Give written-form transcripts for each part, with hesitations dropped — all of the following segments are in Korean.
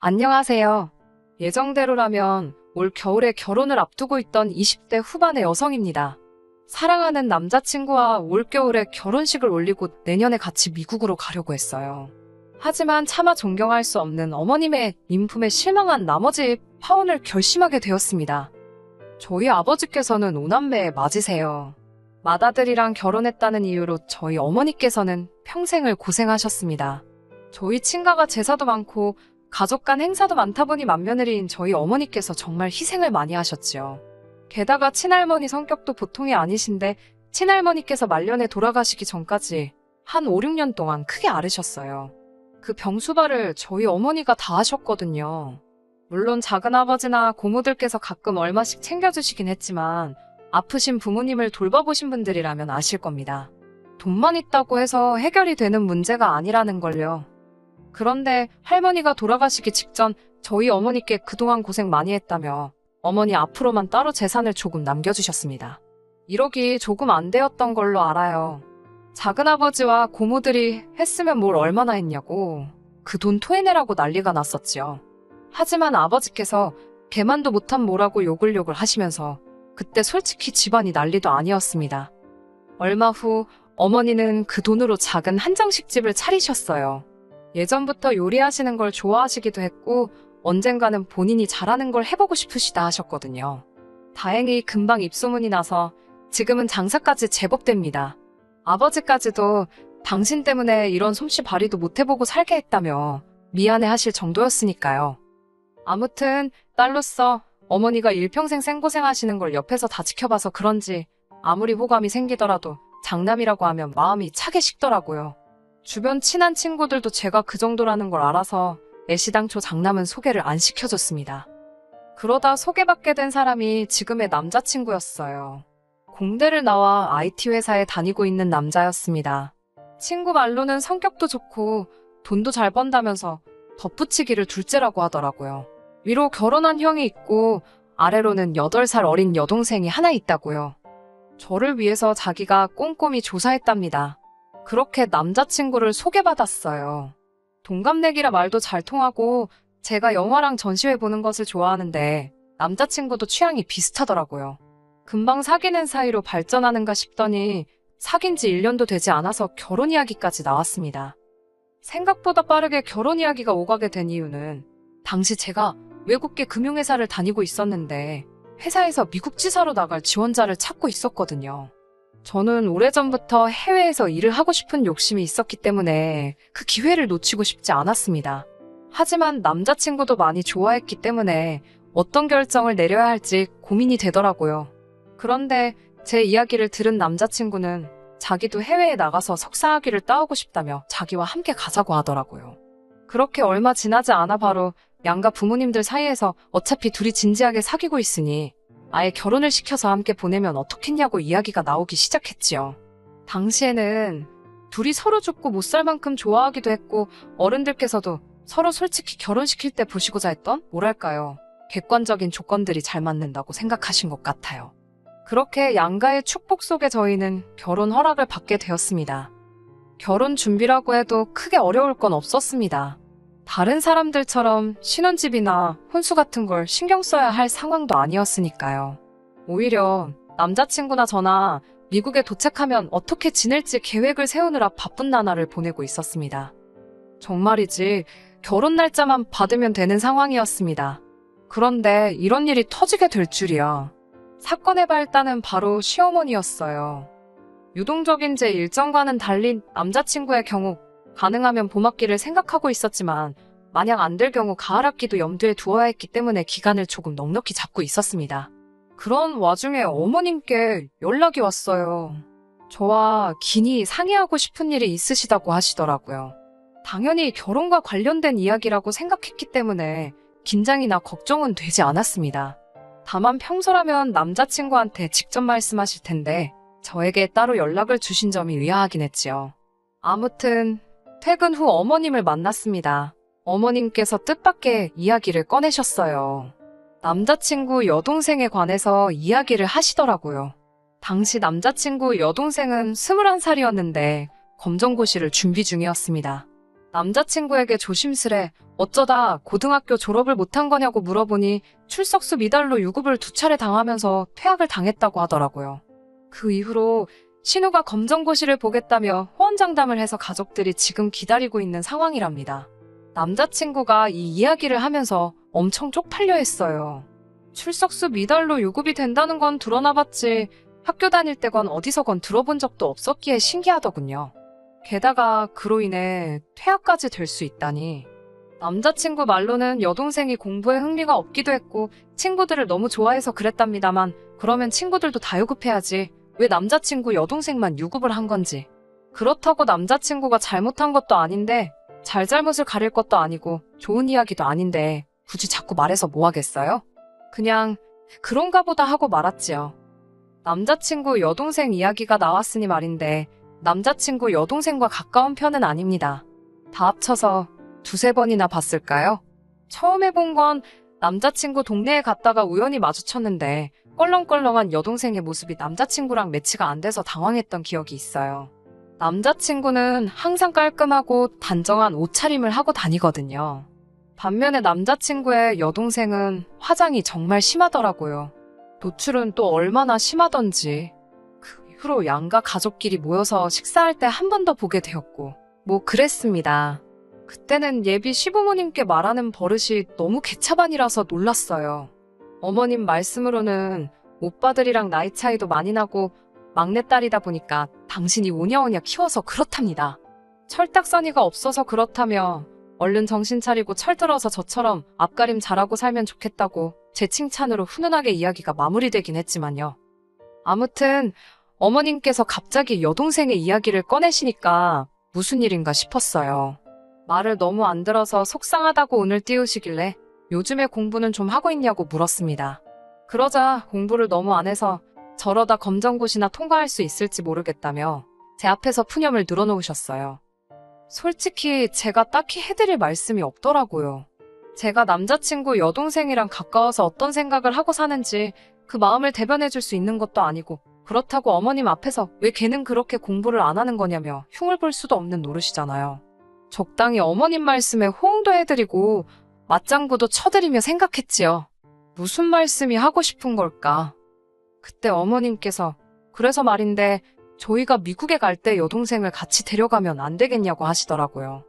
안녕하세요. 예정대로라면 올 겨울에 결혼을 앞두고 있던 20대 후반의 여성입니다. 사랑하는 남자친구와 올겨울에 결혼식을 올리고 내년에 같이 미국으로 가려고 했어요. 하지만 차마 존경할 수 없는 어머님의 인품에 실망한 나머지 파혼을 결심하게 되었습니다. 저희 아버지께서는 5남매에 맞으세요. 맏아들이랑 결혼했다는 이유로 저희 어머니께서는 평생을 고생하셨습니다. 저희 친가가 제사도 많고 가족 간 행사도 많다 보니 맏며느리인 저희 어머니께서 정말 희생을 많이 하셨지요. 게다가 친할머니 성격도 보통이 아니신데 친할머니께서 말년에 돌아가시기 전까지 한 5, 6년 동안 크게 앓으셨어요. 그 병수발을 저희 어머니가 다 하셨거든요. 물론 작은아버지나 고모들께서 가끔 얼마씩 챙겨주시긴 했지만 아프신 부모님을 돌봐보신 분들이라면 아실 겁니다. 돈만 있다고 해서 해결이 되는 문제가 아니라는 걸요. 그런데 할머니가 돌아가시기 직전 저희 어머니께 그동안 고생 많이 했다며 어머니 앞으로만 따로 재산을 조금 남겨주셨습니다. 1억이 조금 안 되었던 걸로 알아요. 작은아버지와 고모들이 했으면 뭘 얼마나 했냐고 그 돈 토해내라고 난리가 났었지요. 하지만 아버지께서 개만도 못한 뭐라고 욕을 하시면서 그때 솔직히 집안이 난리도 아니었습니다. 얼마 후 어머니는 그 돈으로 작은 한정식집을 차리셨어요. 예전부터 요리하시는 걸 좋아하시기도 했고 언젠가는 본인이 잘하는 걸 해보고 싶으시다 하셨거든요. 다행히 금방 입소문이 나서 지금은 장사까지 제법 됩니다. 아버지까지도 당신 때문에 이런 솜씨 발휘도 못해보고 살게 했다며 미안해 하실 정도였으니까요. 아무튼 딸로서 어머니가 일평생 생고생하시는 걸 옆에서 다 지켜봐서 그런지 아무리 호감이 생기더라도 장남이라고 하면 마음이 차게 식더라고요. 주변 친한 친구들도 제가 그 정도라는 걸 알아서 애시당초 장남은 소개를 안 시켜줬습니다. 그러다 소개받게 된 사람이 지금의 남자친구였어요. 공대를 나와 IT 회사에 다니고 있는 남자였습니다. 친구 말로는 성격도 좋고 돈도 잘 번다면서 덧붙이기를 둘째라고 하더라고요. 위로 결혼한 형이 있고 아래로는 8살 어린 여동생이 하나 있다고요. 저를 위해서 자기가 꼼꼼히 조사했답니다. 그렇게 남자친구를 소개받았어요. 동갑내기라 말도 잘 통하고 제가 영화랑 전시회 보는 것을 좋아하는데 남자친구도 취향이 비슷하더라고요. 금방 사귀는 사이로 발전하는가 싶더니 사귄 지 1년도 되지 않아서 결혼 이야기까지 나왔습니다. 생각보다 빠르게 결혼 이야기가 오가게 된 이유는 당시 제가 외국계 금융회사를 다니고 있었는데 회사에서 미국 지사로 나갈 지원자를 찾고 있었거든요. 저는 오래전부터 해외에서 일을 하고 싶은 욕심이 있었기 때문에 그 기회를 놓치고 싶지 않았습니다. 하지만 남자친구도 많이 좋아했기 때문에 어떤 결정을 내려야 할지 고민이 되더라고요. 그런데 제 이야기를 들은 남자친구는 자기도 해외에 나가서 석사학위를 따오고 싶다며 자기와 함께 가자고 하더라고요. 그렇게 얼마 지나지 않아 바로 양가 부모님들 사이에서 어차피 둘이 진지하게 사귀고 있으니 아예 결혼을 시켜서 함께 보내면 어떻겠냐고 이야기가 나오기 시작했지요. 당시에는 둘이 서로 죽고 못 살 만큼 좋아하기도 했고 어른들께서도 서로 솔직히 결혼시킬 때 보시고자 했던 뭐랄까요, 객관적인 조건들이 잘 맞는다고 생각하신 것 같아요. 그렇게 양가의 축복 속에 저희는 결혼 허락을 받게 되었습니다. 결혼 준비라고 해도 크게 어려울 건 없었습니다. 다른 사람들처럼 신혼집이나 혼수 같은 걸 신경 써야 할 상황도 아니었으니까요. 오히려 남자친구나 저나 미국에 도착하면 어떻게 지낼지 계획을 세우느라 바쁜 나날을 보내고 있었습니다. 정말이지 결혼 날짜만 받으면 되는 상황이었습니다. 그런데 이런 일이 터지게 될 줄이야. 사건의 발단은 바로 시어머니였어요. 유동적인 제 일정과는 달리 남자친구의 경우 가능하면 봄학기를 생각하고 있었지만 만약 안 될 경우 가을학기도 염두에 두어야 했기 때문에 기간을 조금 넉넉히 잡고 있었습니다. 그런 와중에 어머님께 연락이 왔어요. 저와 긴히 상의하고 싶은 일이 있으시다고 하시더라고요. 당연히 결혼과 관련된 이야기라고 생각했기 때문에 긴장이나 걱정은 되지 않았습니다. 다만 평소라면 남자친구한테 직접 말씀하실 텐데 저에게 따로 연락을 주신 점이 의아하긴 했지요. 아무튼 퇴근 후 어머님을 만났습니다. 어머님께서 뜻밖의 이야기를 꺼내셨어요. 남자친구 여동생에 관해서 이야기를 하시더라고요. 당시 남자친구 여동생은 21살이었는데 검정고시를 준비 중이었습니다. 남자친구에게 조심스레 어쩌다 고등학교 졸업을 못한 거냐고 물어보니 출석수 미달로 유급을 2차례 당하면서 퇴학을 당했다고 하더라고요. 그 이후로 신우가 검정고시를 보겠다며 호언장담을 해서 가족들이 지금 기다리고 있는 상황이랍니다. 남자친구가 이 이야기를 하면서 엄청 쪽팔려 했어요. 출석수 미달로 유급이 된다는 건 드러나봤지 학교 다닐 때건 어디서건 들어본 적도 없었기에 신기하더군요. 게다가 그로 인해 퇴학까지 될 수 있다니. 남자친구 말로는 여동생이 공부에 흥미가 없기도 했고 친구들을 너무 좋아해서 그랬답니다만 그러면 친구들도 다 유급해야지 왜 남자친구 여동생만 유급을 한 건지. 그렇다고 남자친구가 잘못한 것도 아닌데 잘잘못을 가릴 것도 아니고 좋은 이야기도 아닌데 굳이 자꾸 말해서 뭐 하겠어요? 그냥 그런가 보다 하고 말았지요. 남자친구 여동생 이야기가 나왔으니 말인데 남자친구 여동생과 가까운 편은 아닙니다. 다 합쳐서 2~3번이나 봤을까요? 처음 해본 건 남자친구 동네에 갔다가 우연히 마주쳤는데 껄렁껄렁한 여동생의 모습이 남자친구랑 매치가 안 돼서 당황했던 기억이 있어요. 남자친구는 항상 깔끔하고 단정한 옷차림을 하고 다니거든요. 반면에 남자친구의 여동생은 화장이 정말 심하더라고요. 노출은 또 얼마나 심하던지. 그 이후로 양가 가족끼리 모여서 식사할 때 한 번 더 보게 되었고 뭐 그랬습니다. 그때는 예비 시부모님께 말하는 버릇이 너무 개차반이라서 놀랐어요. 어머님 말씀으로는 오빠들이랑 나이 차이도 많이 나고 막내딸이다 보니까 당신이 오냐오냐 키워서 그렇답니다. 철딱서니가 없어서 그렇다며 얼른 정신 차리고 철들어서 저처럼 앞가림 잘하고 살면 좋겠다고 제 칭찬으로 훈훈하게 이야기가 마무리되긴 했지만요. 아무튼 어머님께서 갑자기 여동생의 이야기를 꺼내시니까 무슨 일인가 싶었어요. 말을 너무 안 들어서 속상하다고 운을 띄우시길래 요즘에 공부는 좀 하고 있냐고 물었습니다. 그러자 공부를 너무 안 해서 저러다 검정고시나 통과할 수 있을지 모르겠다며 제 앞에서 푸념을 늘어놓으셨어요. 솔직히 제가 딱히 해드릴 말씀이 없더라고요. 제가 남자친구 여동생이랑 가까워서 어떤 생각을 하고 사는지 그 마음을 대변해줄 수 있는 것도 아니고 그렇다고 어머님 앞에서 왜 걔는 그렇게 공부를 안 하는 거냐며 흉을 볼 수도 없는 노릇이잖아요. 적당히 어머님 말씀에 호응도 해드리고 맞장구도 쳐드리며 생각했지요. 무슨 말씀이 하고 싶은 걸까? 그때 어머님께서 그래서 말인데 저희가 미국에 갈 때 여동생을 같이 데려가면 안 되겠냐고 하시더라고요.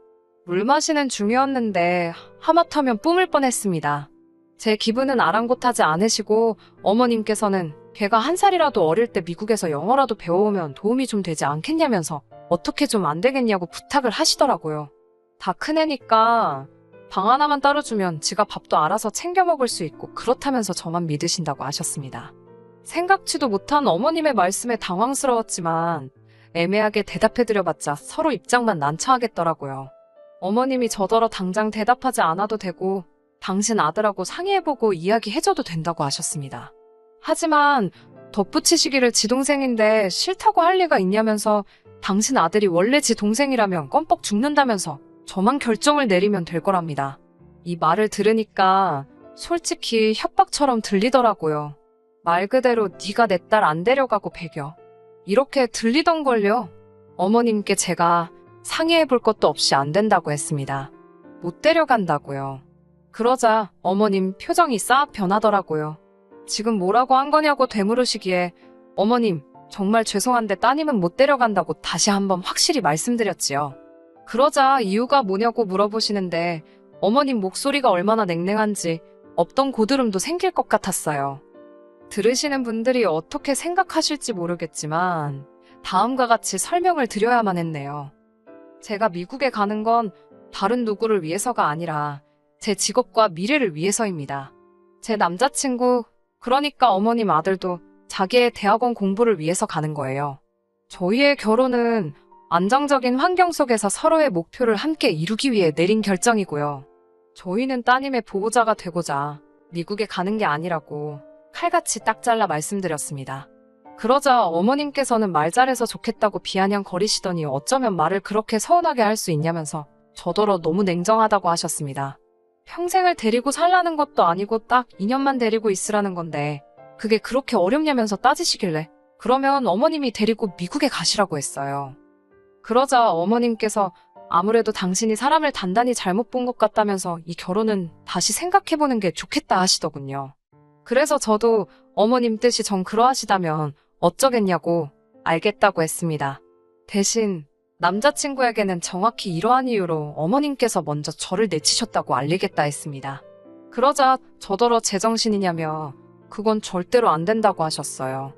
물 마시는 중이었는데 하마터면 뿜을 뻔했습니다. 제 기분은 아랑곳하지 않으시고 어머님께서는 걔가 1살이라도 어릴 때 미국에서 영어라도 배워오면 도움이 좀 되지 않겠냐면서 어떻게 좀 안 되겠냐고 부탁을 하시더라고요. 다 큰애니까 방 하나만 따로 주면 지가 밥도 알아서 챙겨 먹을 수 있고 그렇다면서 저만 믿으신다고 하셨습니다. 생각지도 못한 어머님의 말씀에 당황스러웠지만 애매하게 대답해드려봤자 서로 입장만 난처하겠더라고요. 어머님이 저더러 당장 대답하지 않아도 되고 당신 아들하고 상의해보고 이야기해줘도 된다고 하셨습니다. 하지만 덧붙이시기를 지 동생인데 싫다고 할 리가 있냐면서 당신 아들이 원래 지 동생이라면 껌뻑 죽는다면서 저만 결정을 내리면 될 거랍니다. 이 말을 들으니까 솔직히 협박처럼 들리더라고요. 말 그대로 네가 내 딸 안 데려가고 배겨. 이렇게 들리던걸요. 어머님께 제가 상의해볼 것도 없이 안 된다고 했습니다. 못 데려간다고요. 그러자 어머님 표정이 싹 변하더라고요. 지금 뭐라고 한 거냐고 되물으시기에 어머님 정말 죄송한데 따님은 못 데려간다고 다시 한번 확실히 말씀드렸지요. 그러자 이유가 뭐냐고 물어보시는데 어머님 목소리가 얼마나 냉랭한지 없던 고드름도 생길 것 같았어요. 들으시는 분들이 어떻게 생각하실지 모르겠지만 다음과 같이 설명을 드려야만 했네요. 제가 미국에 가는 건 다른 누구를 위해서가 아니라 제 직업과 미래를 위해서입니다. 제 남자친구, 그러니까 어머님 아들도 자기의 대학원 공부를 위해서 가는 거예요. 저희의 결혼은 안정적인 환경 속에서 서로의 목표를 함께 이루기 위해 내린 결정이고요. 저희는 따님의 보호자가 되고자 미국에 가는 게 아니라고 칼같이 딱 잘라 말씀드렸습니다. 그러자 어머님께서는 말 잘해서 좋겠다고 비아냥거리시더니 어쩌면 말을 그렇게 서운하게 할 수 있냐면서 저더러 너무 냉정하다고 하셨습니다. 평생을 데리고 살라는 것도 아니고 딱 2년만 데리고 있으라는 건데 그게 그렇게 어렵냐면서 따지시길래 그러면 어머님이 데리고 미국에 가시라고 했어요. 그러자 어머님께서 아무래도 당신이 사람을 단단히 잘못 본 것 같다면서 이 결혼은 다시 생각해보는 게 좋겠다 하시더군요. 그래서 저도 어머님 뜻이 정 그러하시다면 어쩌겠냐고 알겠다고 했습니다. 대신 남자친구에게는 정확히 이러한 이유로 어머님께서 먼저 저를 내치셨다고 알리겠다 했습니다. 그러자 저더러 제정신이냐며 그건 절대로 안 된다고 하셨어요.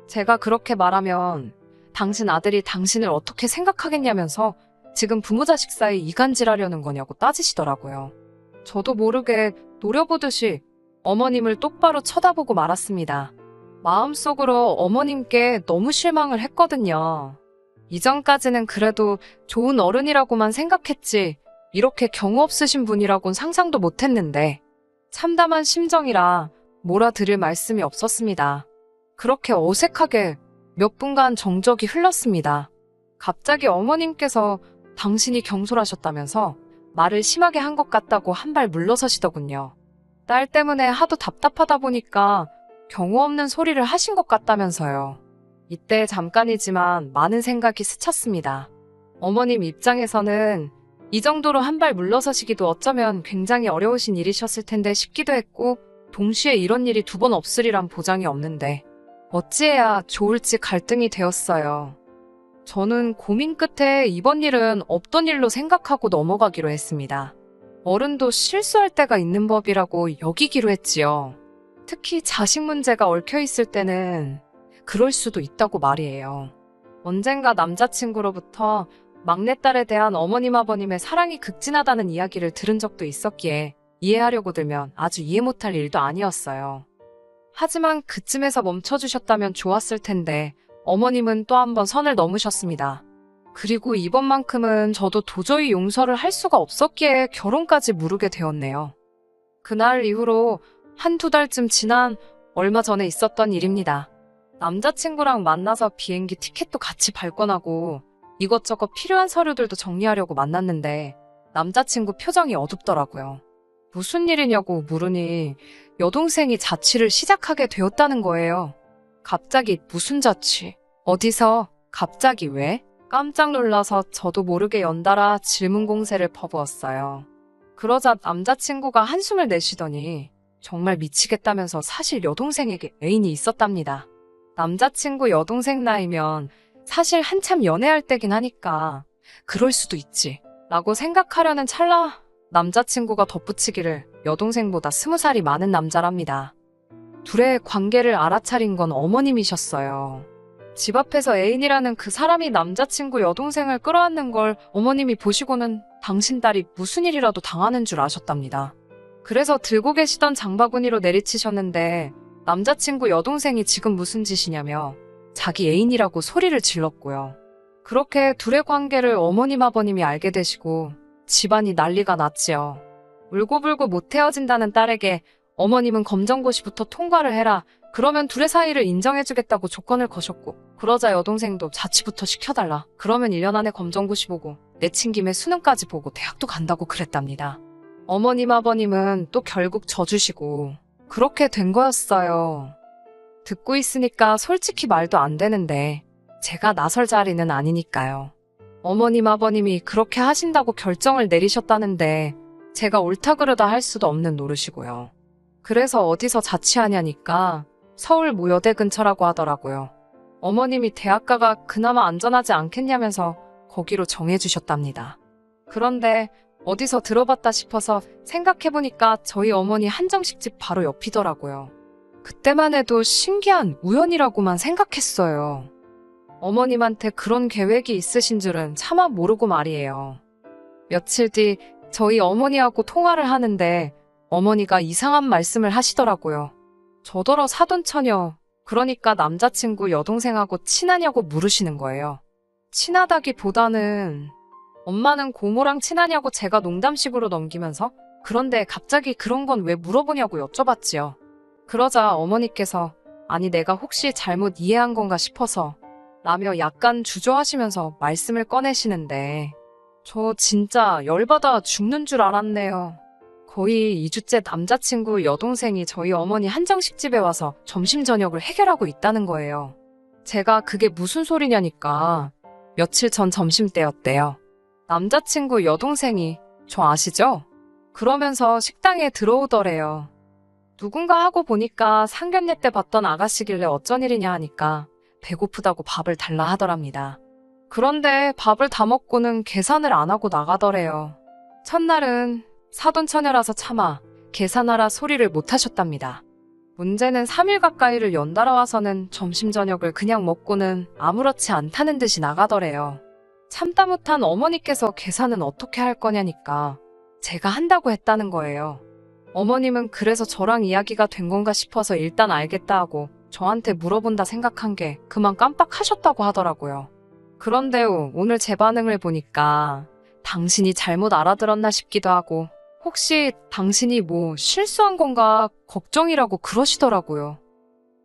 제가 그렇게 말하면 당신 아들이 당신을 어떻게 생각하겠냐면서 지금 부모 자식 사이 이간질하려는 거냐고 따지시더라고요. 저도 모르게 노려보듯이 어머님을 똑바로 쳐다보고 말았습니다. 마음속으로 어머님께 너무 실망을 했거든요. 이전까지는 그래도 좋은 어른이라고만 생각했지 이렇게 경우 없으신 분이라곤 상상도 못했는데 참담한 심정이라 몰아드릴 말씀이 없었습니다. 그렇게 어색하게 몇 분간 정적이 흘렀습니다. 갑자기 어머님께서 당신이 경솔하셨다면서 말을 심하게 한 것 같다고 한 발 물러서시더군요. 딸 때문에 하도 답답하다 보니까 경우 없는 소리를 하신 것 같다면서요. 이때 잠깐이지만 많은 생각이 스쳤습니다. 어머님 입장에서는 이 정도로 한 발 물러서시기도 어쩌면 굉장히 어려우신 일이셨을 텐데 싶기도 했고 동시에 이런 일이 두 번 없으리란 보장이 없는데 어찌해야 좋을지 갈등이 되었어요. 저는 고민 끝에 이번 일은 없던 일로 생각하고 넘어가기로 했습니다. 어른도 실수할 때가 있는 법이라고 여기기로 했지요. 특히 자식 문제가 얽혀 있을 때는 그럴 수도 있다고 말이에요. 언젠가 남자친구로부터 막내딸에 대한 어머님 아버님의 사랑이 극진하다는 이야기를 들은 적도 있었기에 이해하려고 들면 아주 이해 못할 일도 아니었어요. 하지만 그쯤에서 멈춰주셨다면 좋았을 텐데 어머님은 또 한 번 선을 넘으셨습니다. 그리고 이번만큼은 저도 도저히 용서를 할 수가 없었기에 결혼까지 무르게 되었네요. 그날 이후로 한두 달쯤 지난 얼마 전에 있었던 일입니다. 남자친구랑 만나서 비행기 티켓도 같이 발권하고 이것저것 필요한 서류들도 정리하려고 만났는데 남자친구 표정이 어둡더라고요. 무슨 일이냐고 물으니 여동생이 자취를 시작하게 되었다는 거예요. 갑자기 무슨 자취? 어디서? 갑자기 왜? 깜짝 놀라서 저도 모르게 연달아 질문 공세를 퍼부었어요. 그러자 남자친구가 한숨을 내쉬더니 정말 미치겠다면서 사실 여동생에게 애인이 있었답니다. 남자친구 여동생 나이면 사실 한참 연애할 때긴 하니까 그럴 수도 있지 라고 생각하려는 찰나 남자친구가 덧붙이기를 여동생보다 20살이 많은 남자랍니다. 둘의 관계를 알아차린 건 어머님이셨어요. 집 앞에서 애인이라는 그 사람이 남자친구 여동생을 끌어안는 걸 어머님이 보시고는 당신 딸이 무슨 일이라도 당하는 줄 아셨답니다. 그래서 들고 계시던 장바구니로 내리치셨는데 남자친구 여동생이 지금 무슨 짓이냐며 자기 애인이라고 소리를 질렀고요. 그렇게 둘의 관계를 어머님 아버님이 알게 되시고 집안이 난리가 났지요. 울고불고 못 헤어진다는 딸에게 어머님은 검정고시부터 통과를 해라. 그러면 둘의 사이를 인정해주겠다고 조건을 거셨고 그러자 여동생도 자취부터 시켜달라. 그러면 1년 안에 검정고시 보고 내친 김에 수능까지 보고 대학도 간다고 그랬답니다. 어머님 아버님은 또 결국 져주시고 그렇게 된 거였어요. 듣고 있으니까 솔직히 말도 안 되는데 제가 나설 자리는 아니니까요. 어머님 아버님이 그렇게 하신다고 결정을 내리셨다는데 제가 옳다 그르다 할 수도 없는 노릇이고요. 그래서 어디서 자취하냐니까 서울 모여대 근처라고 하더라고요. 어머님이 대학가가 그나마 안전하지 않겠냐면서 거기로 정해주셨답니다. 그런데 어디서 들어봤다 싶어서 생각해보니까 저희 어머니 한정식집 바로 옆이더라고요. 그때만 해도 신기한 우연이라고만 생각했어요. 어머님한테 그런 계획이 있으신 줄은 차마 모르고 말이에요. 며칠 뒤 저희 어머니하고 통화를 하는데 어머니가 이상한 말씀을 하시더라고요. 저더러 사돈처녀, 그러니까 남자친구 여동생하고 친하냐고 물으시는 거예요. 친하다기보다는 엄마는 고모랑 친하냐고 제가 농담식으로 넘기면서 그런데 갑자기 그런 건 왜 물어보냐고 여쭤봤지요. 그러자 어머니께서 아니 내가 혹시 잘못 이해한 건가 싶어서 라며 약간 주저하시면서 말씀을 꺼내시는데 저 진짜 열받아 죽는 줄 알았네요. 거의 2주째 남자친구 여동생이 저희 어머니 한정식집에 와서 점심 저녁을 해결하고 있다는 거예요. 제가 그게 무슨 소리냐니까 며칠 전 점심때였대요. 남자친구 여동생이 저 아시죠? 그러면서 식당에 들어오더래요. 누군가 하고 보니까 상견례 때 봤던 아가씨길래 어쩐 일이냐 하니까 배고프다고 밥을 달라 하더랍니다. 그런데 밥을 다 먹고는 계산을 안 하고 나가더래요. 첫날은 사돈처녀라서 차마 계산하라 소리를 못 하셨답니다. 문제는 3일 가까이를 연달아 와서는 점심 저녁을 그냥 먹고는 아무렇지 않다는 듯이 나가더래요. 참다 못한 어머니께서 계산은 어떻게 할 거냐니까 제가 한다고 했다는 거예요. 어머님은 그래서 저랑 이야기가 된 건가 싶어서 일단 알겠다 하고 저한테 물어본다 생각한 게 그만 깜빡하셨다고 하더라고요. 그런데 오늘 제 반응을 보니까 당신이 잘못 알아들었나 싶기도 하고 혹시 당신이 뭐 실수한 건가 걱정이라고 그러시더라고요.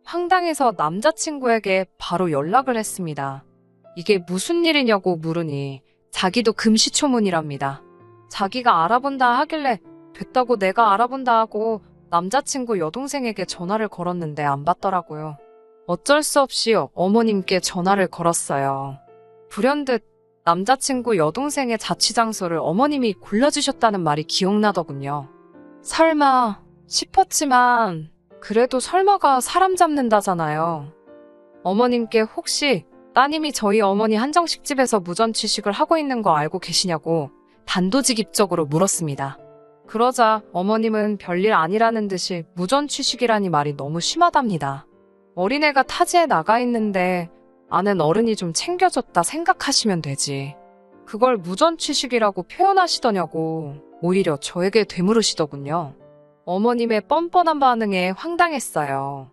황당해서 남자친구에게 바로 연락을 했습니다. 이게 무슨 일이냐고 물으니 자기도 금시초문이랍니다. 자기가 알아본다 하길래 됐다고 내가 알아본다 하고 남자친구 여동생에게 전화를 걸었는데 안 받더라고요. 어쩔 수 없이 어머님께 전화를 걸었어요. 불현듯 남자친구 여동생의 자취장소를 어머님이 골라주셨다는 말이 기억나더군요. 설마 싶었지만 그래도 설마가 사람 잡는다잖아요. 어머님께 혹시 따님이 저희 어머니 한정식집에서 무전취식을 하고 있는 거 알고 계시냐고 단도직입적으로 물었습니다. 그러자 어머님은 별일 아니라는 듯이 무전취식이라니 말이 너무 심하답니다. 어린애가 타지에 나가 있는데 아는 어른이 좀 챙겨줬다 생각하시면 되지. 그걸 무전취식이라고 표현하시더냐고 오히려 저에게 되물으시더군요. 어머님의 뻔뻔한 반응에 황당했어요.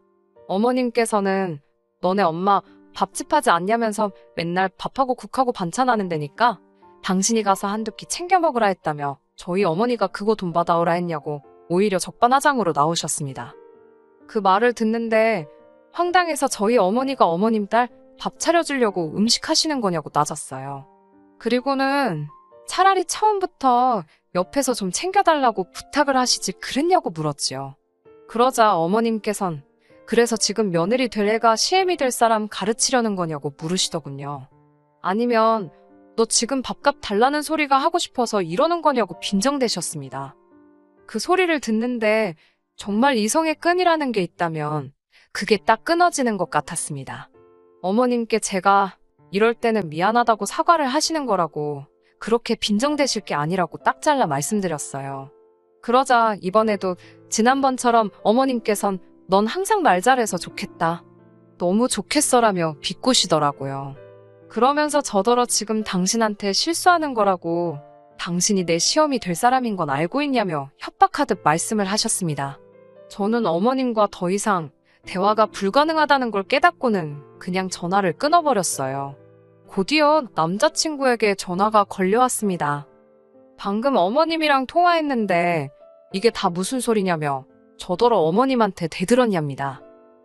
어머님께서는 너네 엄마 밥집 하지 않냐면서 맨날 밥하고 국하고 반찬하는 데니까 당신이 가서 한두 끼 챙겨 먹으라 했다며 저희 어머니가 그거 돈 받아오라 했냐고 오히려 적반하장으로 나오셨습니다. 그 말을 듣는데 황당해서 저희 어머니가 어머님 딸 밥 차려주려고 음식 하시는 거냐고 따졌어요. 그리고는 차라리 처음부터 옆에서 좀 챙겨달라고 부탁을 하시지 그랬냐고 물었지요. 그러자 어머님께선 그래서 지금 며느리 될 애가 시애미 될 사람 가르치려는 거냐고 물으시더군요. 아니면 너 지금 밥값 달라는 소리가 하고 싶어서 이러는 거냐고 빈정대셨습니다. 그 소리를 듣는데 정말 이성의 끈이라는 게 있다면 그게 딱 끊어지는 것 같았습니다. 어머님께 제가 이럴 때는 미안하다고 사과를 하시는 거라고 그렇게 빈정대실 게 아니라고 딱 잘라 말씀드렸어요. 그러자 이번에도 지난번처럼 어머님께선 넌 항상 말 잘해서 좋겠다. 너무 좋겠어라며 비꼬시더라고요. 그러면서 저더러 지금 당신한테 실수하는 거라고 당신이 내 시험이 될 사람인 건 알고 있냐며 협박하듯 말씀을 하셨습니다. 저는 어머님과 더 이상 대화가 불가능하다는 걸 깨닫고는 그냥 전화를 끊어버렸어요. 곧이어 남자친구에게 전화가 걸려왔습니다. 방금 어머님이랑 통화했는데 이게 다 무슨 소리냐며 저더러 어머님한테 대들었냐입니다.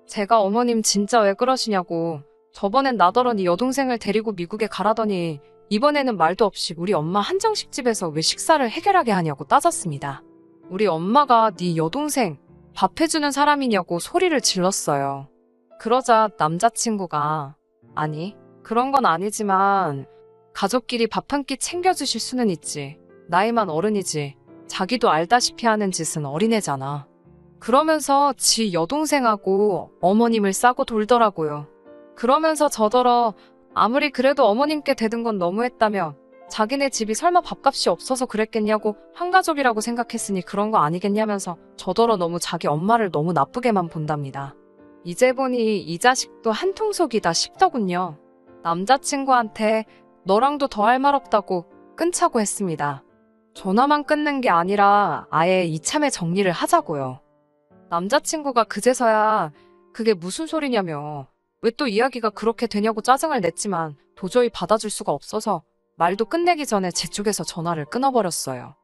제가 어머님 진짜 왜 그러시냐고 저번엔 나더러 네 여동생을 데리고 미국에 가라더니 이번에는 말도 없이 우리 엄마 한정식집에서 왜 식사를 해결하게 하냐고 따졌습니다. 우리 엄마가 네 여동생 밥 해주는 사람이냐고 소리를 질렀어요. 그러자 남자친구가 아니 그런 건 아니지만 가족끼리 밥 한 끼 챙겨주실 수는 있지. 나이만 어른이지. 자기도 알다시피 하는 짓은 어린애잖아. 그러면서 지 여동생하고 어머님을 싸고 돌더라고요. 그러면서 저더러 아무리 그래도 어머님께 대든 건 너무했다며 자기네 집이 설마 밥값이 없어서 그랬겠냐고 한가족이라고 생각했으니 그런 거 아니겠냐면서 저더러 너무 자기 엄마를 너무 나쁘게만 본답니다. 이제 보니 이 자식도 한통속이다 싶더군요. 남자친구한테 너랑도 더 할 말 없다고 끊자고 했습니다. 전화만 끊는 게 아니라 아예 이참에 정리를 하자고요. 남자친구가 그제서야 그게 무슨 소리냐며 왜 또 이야기가 그렇게 되냐고 짜증을 냈지만 도저히 받아줄 수가 없어서 말도 끝내기 전에 제 쪽에서 전화를 끊어버렸어요.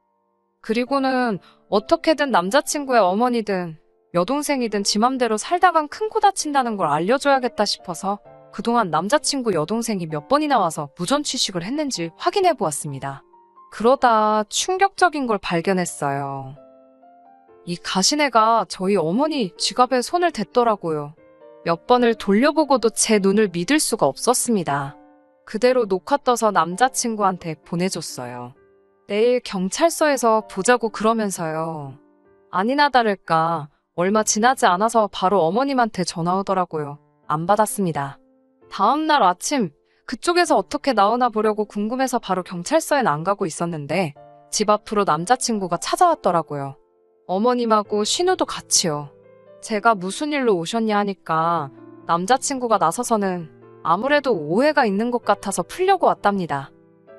그리고는 어떻게든 남자친구의 어머니든 여동생이든 지 맘대로 살다간 큰 코 다친다는 걸 알려줘야겠다 싶어서 그동안 남자친구 여동생이 몇 번이나 와서 무전취식을 했는지 확인해 보았습니다. 그러다 충격적인 걸 발견했어요. 이 가시네가 저희 어머니 지갑에 손을 댔더라고요. 몇 번을 돌려보고도 제 눈을 믿을 수가 없었습니다. 그대로 녹화 떠서 남자친구한테 보내줬어요. 내일 경찰서에서 보자고 그러면서요. 아니나 다를까 얼마 지나지 않아서 바로 어머님한테 전화 오더라고요. 안 받았습니다. 다음날 아침 그쪽에서 어떻게 나오나 보려고 궁금해서 바로 경찰서엔 안 가고 있었는데 집 앞으로 남자친구가 찾아왔더라고요. 어머님하고 신우도 같이요. 제가 무슨 일로 오셨냐 하니까 남자친구가 나서서는 아무래도 오해가 있는 것 같아서 풀려고 왔답니다.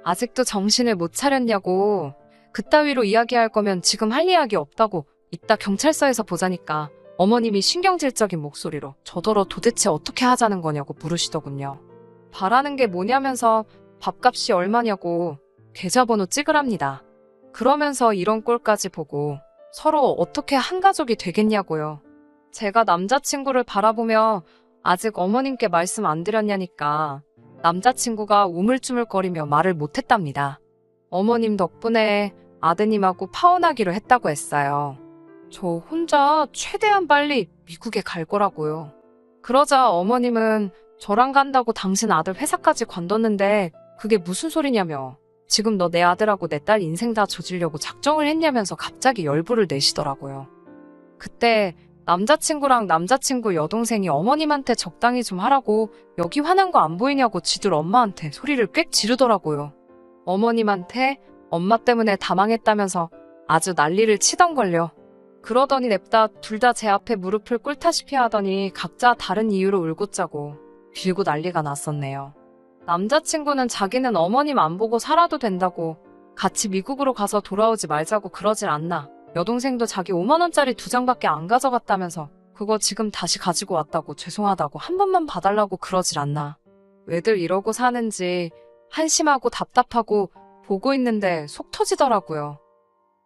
아직도 정신을 못 차렸냐고, 그따위로 이야기할 거면 지금 할 이야기 없다고 이따 경찰서에서 보자니까 어머님이 신경질적인 목소리로 저더러 도대체 어떻게 하자는 거냐고 물으시더군요. 바라는 게 뭐냐면서 밥값이 얼마냐고 계좌번호 찍으랍니다. 그러면서 이런 꼴까지 보고 서로 어떻게 한 가족이 되겠냐고요. 제가 남자친구를 바라보며 아직 어머님께 말씀 안 드렸냐니까 남자친구가 우물쭈물거리며 말을 못했답니다. 어머님 덕분에 아드님하고 파혼하기로 했다고 했어요. 저 혼자 최대한 빨리 미국에 갈 거라고요. 그러자 어머님은 저랑 간다고 당신 아들 회사까지 관뒀는데 그게 무슨 소리냐며 지금 너 내 아들하고 내 딸 인생 다 조지려고 작정을 했냐면서 갑자기 열불을 내시더라고요. 그때 남자친구랑 남자친구 여동생이 어머님한테 적당히 좀 하라고 여기 화난 거 안 보이냐고 지들 엄마한테 소리를 꽥 지르더라고요. 어머님한테 엄마 때문에 다 망했다면서 아주 난리를 치던걸요. 그러더니 냅다 둘 다 제 앞에 무릎을 꿇다시피 하더니 각자 다른 이유로 울고 짜고 빌고 난리가 났었네요. 남자친구는 자기는 어머님 안 보고 살아도 된다고 같이 미국으로 가서 돌아오지 말자고 그러질 않나. 여동생도 자기 5만원짜리 2장밖에 안 가져갔다면서 그거 지금 다시 가지고 왔다고 죄송하다고 한 번만 봐달라고 그러질 않나. 왜들 이러고 사는지 한심하고 답답하고 보고 있는데 속 터지더라고요.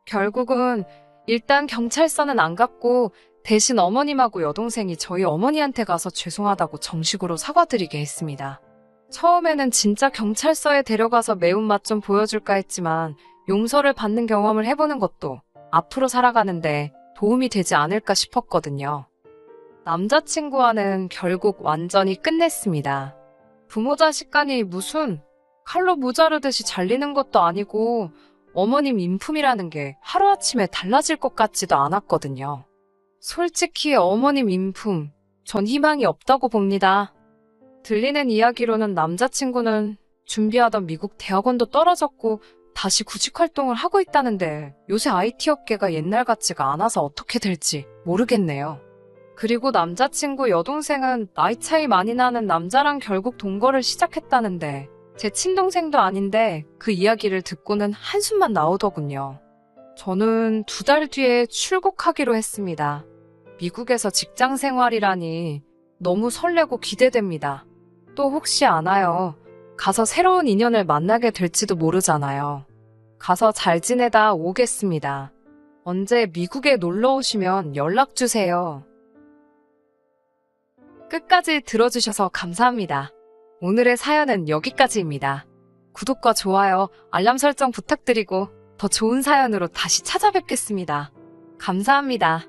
결국은 일단 경찰서는 안 갔고 대신 어머님하고 여동생이 저희 어머니한테 가서 죄송하다고 정식으로 사과드리게 했습니다. 처음에는 진짜 경찰서에 데려가서 매운맛 좀 보여줄까 했지만 용서를 받는 경험을 해보는 것도 앞으로 살아가는데 도움이 되지 않을까 싶었거든요. 남자친구와는 결국 완전히 끝냈습니다. 부모 자식 간이 무슨 칼로 무자르듯이 잘리는 것도 아니고 어머님 인품이라는 게 하루아침에 달라질 것 같지도 않았거든요. 솔직히 어머님 인품, 전 희망이 없다고 봅니다. 들리는 이야기로는 남자친구는 준비하던 미국 대학원도 떨어졌고 다시 구직 활동을 하고 있다는데 요새 IT 업계가 옛날 같지가 않아서 어떻게 될지 모르겠네요. 그리고 남자친구 여동생은 나이 차이 많이 나는 남자랑 결국 동거를 시작했다는데 제 친동생도 아닌데 그 이야기를 듣고는 한숨만 나오더군요. 저는 2달 뒤에 출국하기로 했습니다. 미국에서 직장 생활이라니 너무 설레고 기대됩니다. 또 혹시 아나요? 가서 새로운 인연을 만나게 될지도 모르잖아요. 가서 잘 지내다 오겠습니다. 언제 미국에 놀러 오시면 연락 주세요. 끝까지 들어주셔서 감사합니다. 오늘의 사연은 여기까지입니다. 구독과 좋아요, 알람 설정 부탁드리고 더 좋은 사연으로 다시 찾아뵙겠습니다. 감사합니다.